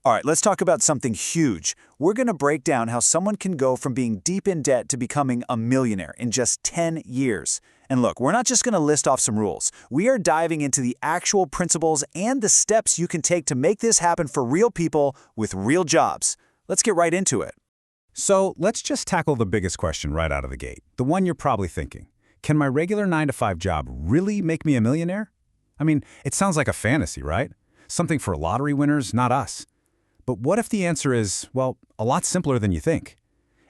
All right, let's talk about something huge. We're going to break down how someone can go from being deep in debt to becoming a millionaire in just 10 years. And look, we're not just going to list off some rules. We are diving into the actual principles and the steps you can take to make this happen for real people with real jobs. Let's get right into it. So let's just tackle the biggest question right out of the gate, the one you're probably thinking. Can my regular 9-to-5 job really make me a millionaire? I mean, it sounds like a fantasy, right? Something for lottery winners, not us. But what if the answer is, well, a lot simpler than you think?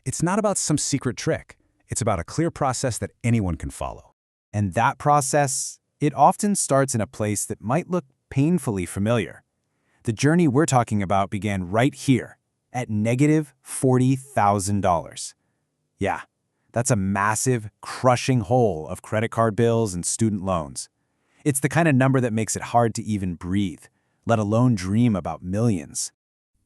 It's not about some secret trick. It's about a clear process that anyone can follow. And that process, it often starts in a place that might look painfully familiar. The journey we're talking about began right here, at negative $40,000. Yeah, that's a massive, crushing hole of credit card bills and student loans. It's the kind of number that makes it hard to even breathe, let alone dream about millions.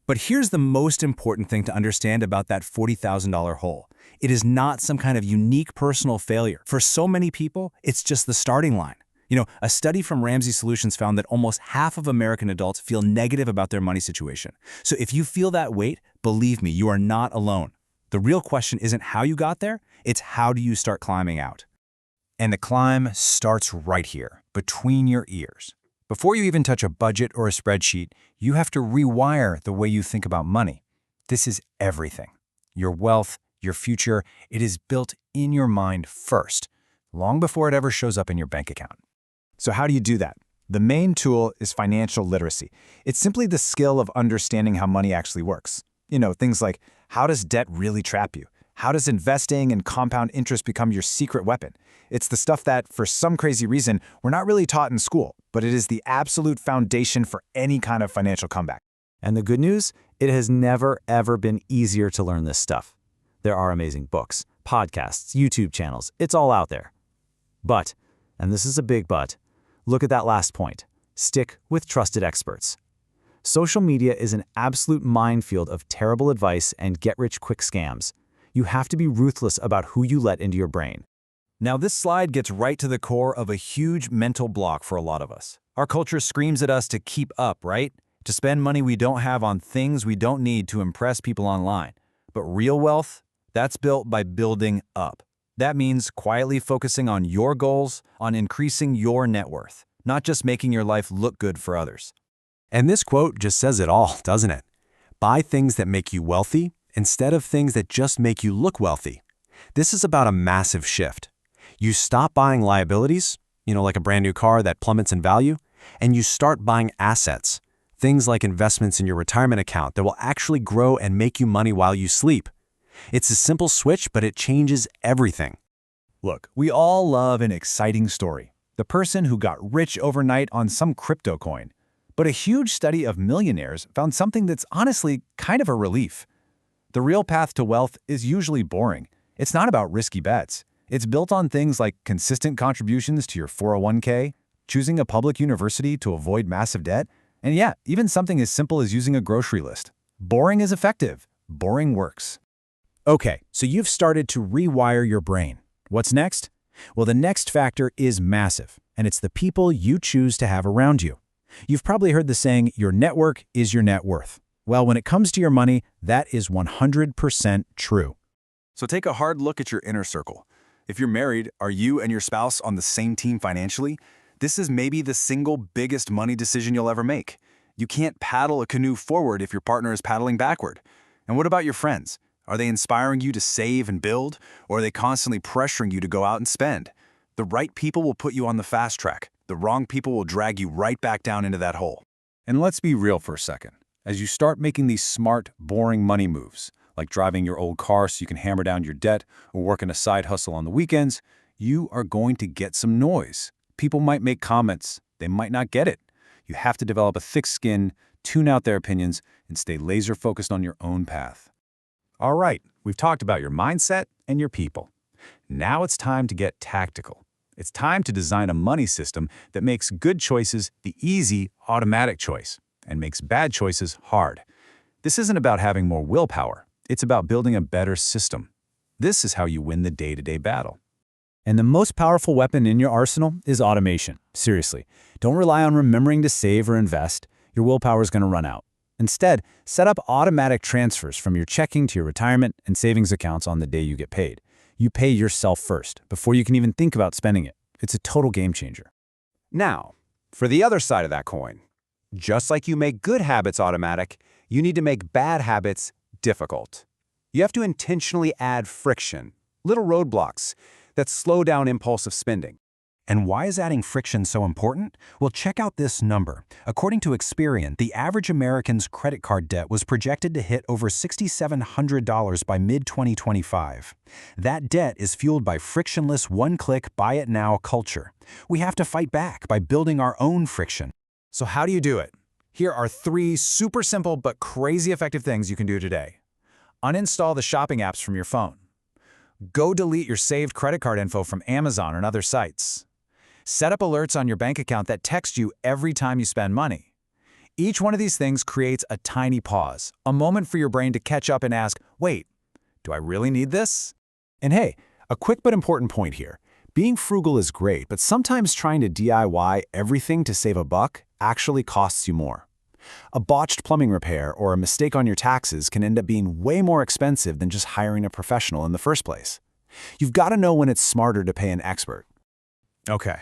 But here's the most important thing to understand about that $40,000 hole. It is not some kind of unique personal failure. For so many people, it's just the starting line. A study from Ramsey Solutions found that almost half of American adults feel negative about their money situation. So if you feel that weight, believe me, you are not alone. The real question isn't how you got there, it's how do you start climbing out. And the climb starts right here, between your ears. Before you even touch a budget or a spreadsheet, you have to rewire the way you think about money. This is everything. Your wealth, your future, it is built in your mind first, long before it ever shows up in your bank account. So how do you do that? The main tool is financial literacy. It's simply the skill of understanding how money actually works. Things like, how does debt really trap you? How does investing and compound interest become your secret weapon? It's the stuff that, for some crazy reason, we're not really taught in school, but it is the absolute foundation for any kind of financial comeback. And the good news, it has never, ever been easier to learn this stuff. There are amazing books, podcasts, YouTube channels, it's all out there. But, and this is a big but, look at that last point. Stick with trusted experts. Social media is an absolute minefield of terrible advice and get-rich-quick scams. You have to be ruthless about who you let into your brain. Now, this slide gets right to the core of a huge mental block for a lot of us. Our culture screams at us to keep up, right? To spend money we don't have on things we don't need to impress people online. But real wealth, that's built by building up. That means quietly focusing on your goals, on increasing your net worth, not just making your life look good for others. And this quote just says it all, doesn't it? Buy things that make you wealthy instead of things that just make you look wealthy. This is about a massive shift. You stop buying liabilities, like a brand new car that plummets in value, and you start buying assets, things like investments in your retirement account that will actually grow and make you money while you sleep. It's a simple switch, but it changes everything. Look, we all love an exciting story. The person who got rich overnight on some crypto coin. But a huge study of millionaires found something that's honestly kind of a relief. The real path to wealth is usually boring. It's not about risky bets. It's built on things like consistent contributions to your 401k, choosing a public university to avoid massive debt, and yeah, even something as simple as using a grocery list. Boring is effective. Boring works. Okay, so you've started to rewire your brain. What's next? Well, the next factor is massive, and it's the people you choose to have around you. You've probably heard the saying, your network is your net worth. Well, when it comes to your money, that is 100% true. So take a hard look at your inner circle. If you're married, are you and your spouse on the same team financially? This is maybe the single biggest money decision you'll ever make. You can't paddle a canoe forward if your partner is paddling backward. And what about your friends? Are they inspiring you to save and build, or are they constantly pressuring you to go out and spend? The right people will put you on the fast track. The wrong people will drag you right back down into that hole. And let's be real for a second. As you start making these smart, boring money moves, like driving your old car so you can hammer down your debt or working a side hustle on the weekends, you are going to get some noise. People might make comments. They might not get it. You have to develop a thick skin, tune out their opinions, and stay laser-focused on your own path. All right, we've talked about your mindset and your people. Now it's time to get tactical. It's time to design a money system that makes good choices the easy, automatic choice and makes bad choices hard. This isn't about having more willpower. It's about building a better system. This is how you win the day-to-day battle. And the most powerful weapon in your arsenal is automation. Seriously, don't rely on remembering to save or invest. Your willpower is going to run out. Instead, set up automatic transfers from your checking to your retirement and savings accounts on the day you get paid. You pay yourself first, before you can even think about spending it. It's a total game changer. Now, for the other side of that coin, just like you make good habits automatic, you need to make bad habits difficult. You have to intentionally add friction, little roadblocks that slow down impulsive spending. And why is adding friction so important? Well, check out this number. According to Experian, the average American's credit card debt was projected to hit over $6,700 by mid-2025. That debt is fueled by frictionless one-click buy-it-now culture. We have to fight back by building our own friction. So how do you do it? Here are 3 super simple but crazy effective things you can do today. Uninstall the shopping apps from your phone. Go delete your saved credit card info from Amazon and other sites. Set up alerts on your bank account that text you every time you spend money. Each one of these things creates a tiny pause, a moment for your brain to catch up and ask, wait, do I really need this? And hey, a quick but important point here. Being frugal is great, but sometimes trying to DIY everything to save a buck actually costs you more. A botched plumbing repair or a mistake on your taxes can end up being way more expensive than just hiring a professional in the first place. You've got to know when it's smarter to pay an expert. Okay,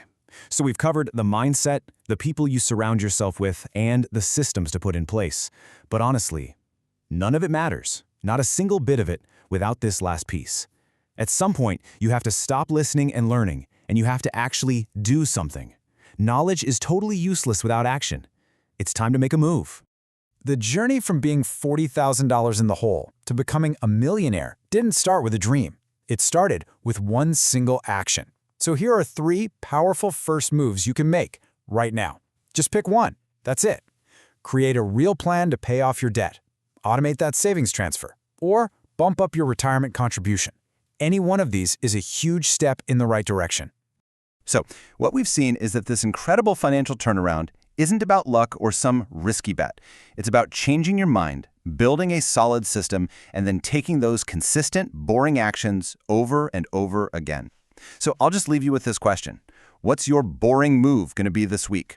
so we've covered the mindset, the people you surround yourself with, and the systems to put in place. But honestly, none of it matters, not a single bit of it, without this last piece. At some point, you have to stop listening and learning, and you have to actually do something. Knowledge is totally useless without action. It's time to make a move. The journey from being $40,000 in the hole to becoming a millionaire didn't start with a dream. It started with one single action. So here are 3 powerful first moves you can make right now. Just pick one. That's it. Create a real plan to pay off your debt. Automate that savings transfer. Or bump up your retirement contribution. Any one of these is a huge step in the right direction. So, what we've seen is that this incredible financial turnaround isn't about luck or some risky bet. It's about changing your mind, building a solid system, and then taking those consistent, boring actions over and over again. So I'll just leave you with this question. What's your boring move going to be this week?